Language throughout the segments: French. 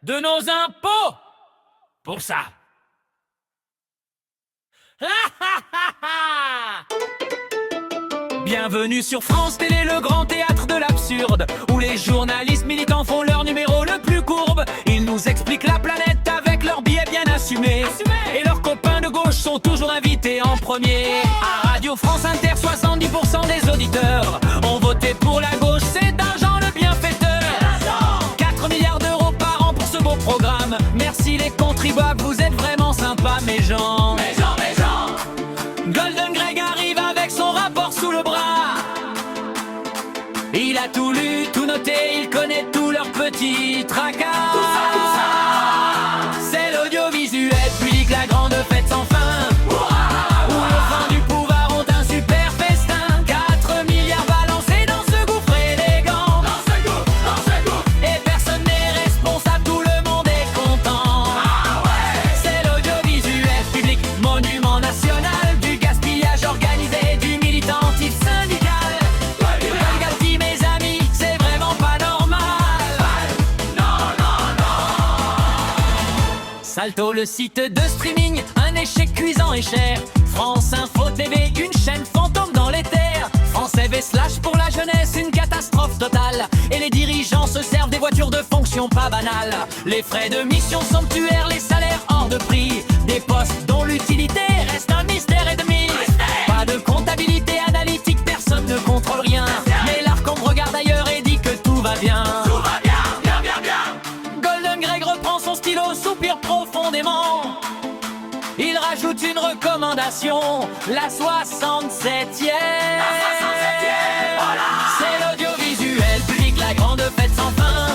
de nos impôts pour ça. Bienvenue sur France Télé, le grand théâtre de l'absurde, où les journalistes militants font leur numéro le plus courbe. Ils nous expliquent la planète avec leurs billets bien assumés. Et leurs copains de gauche sont toujours invités en premier. À Radio France Inter, 70% des auditeurs ont voté pour la gauche, c'est d'argent le bienfaiteur. 4 milliards d'euros par an pour ce beau programme. Merci les contribuables, vous êtes vraiment sympas mes gens. Golden Greg arrive avec son rapport sous le bras. Il a tout lu, tout noté, il connaît tous leurs petits tracas. C'est l'audiovisuel public, la grande fête sans fin. Où les fins du pouvoir ont un super festin. 4 milliards balancés dans ce gouffre élégant. Et personne n'est responsable, tout le monde est content. C'est l'audiovisuel public, monument national du gaspillage organisé, du militantisme syndical. Regardez mes amis, c'est vraiment pas normal. Salto, le site de streaming, un échec cuisant et cher. France Info TV, une chaîne fantôme dans les terres. France TV Slash pour la jeunesse, une catastrophe totale. Et les dirigeants se servent des voitures de fonction pas banales. Les frais de mission somptuaires, les salaires hors de prix. Des postes dont l'utilité reste un mystère et demi. Pas de comptabilité analytique, personne ne contrôle rien. Mais l'Arcombe regarde ailleurs et dit que tout va bien. Golden Greg reprend son stylo, soupire profondément. Il rajoute une recommandation, la 67e. C'est l'audiovisuel public, la grande fête sans fin.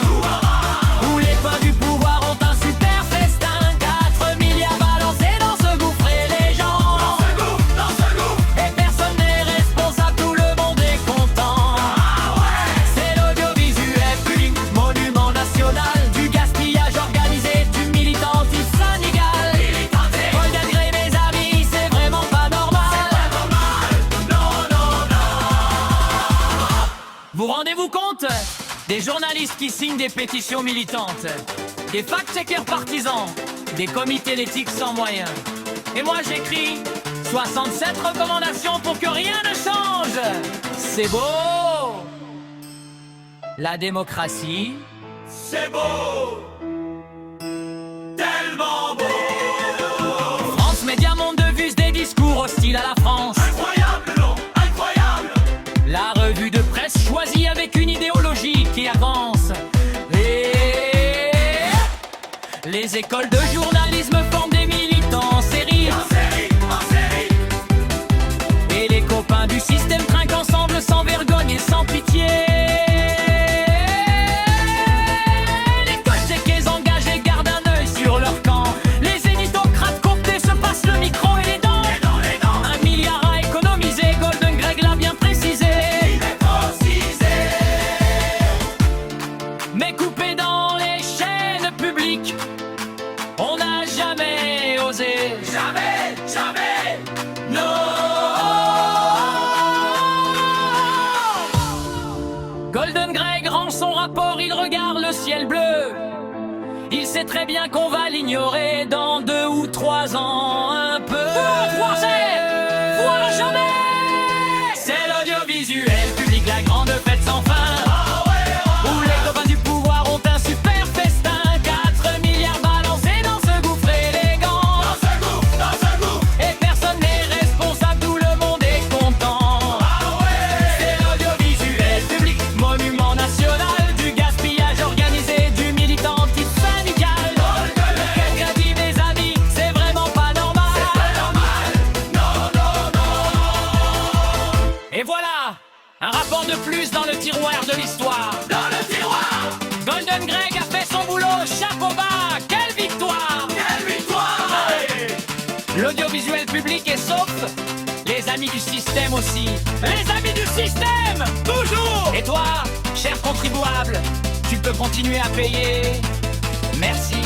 Où les fins du pouvoir ont un super festin. 4 milliards balancés dans ce gouffre élégant. Et personne n'est responsable, tout le monde est content. C'est l'audiovisuel public, monument national du gaspillage organisé, du militantisme syndical. Regardez mes amis, c'est vraiment pas normal. Vous rendez-vous compte? Des journalistes qui signent des pétitions militantes, des fact-checkers partisans, des comités d'éthique sans moyens. Et moi j'écris 67 recommandations pour que rien ne change. C'est beau. La démocratie, c'est beau. Tellement beau. France Média Monde de Vus, des discours hostiles à la France. Incroyable, non, incroyable. La revue de presse choisie avec une idéologie qui avance. Et les écoles de journalisme forment des militants en série. Et les copains du système trinquent ensemble sans vergogne et sans pitié. Les coachs engagés gardent un œil sur leur camp. Les éditocrates cooptés se passent le micro et les dents. 1 milliard à économiser, Golden Greg l'a bien précisé. Mais coupé dans les chaînes publiques, on n'a jamais osé. Jamais, non. Golden Greg rend son rapport, il regarde le ciel bleu. Il sait très bien qu'on va l'ignorer dans 2 ou 3 ans, un peu. Voire jamais. C'est l'audiovisuel public, la grande fête sans fin. Où les copains du pouvoir ont un super festin. 4 milliards balancés dans ce gouffre élégant. Et personne n'est responsable, tout le monde est content. C'est l'audiovisuel public, monument national du gaspillage organisé, du militantisme syndical. Regardez mes amis, c'est vraiment pas normal. Et voilà, un rapport de plus dans le tiroir de l'histoire. Golden Greg a fait son boulot, chapeau bas, quelle victoire. L'audiovisuel public est sauf, les amis du système aussi. Les amis du système, toujours. Et toi, cher contribuable, tu peux continuer à payer. Merci.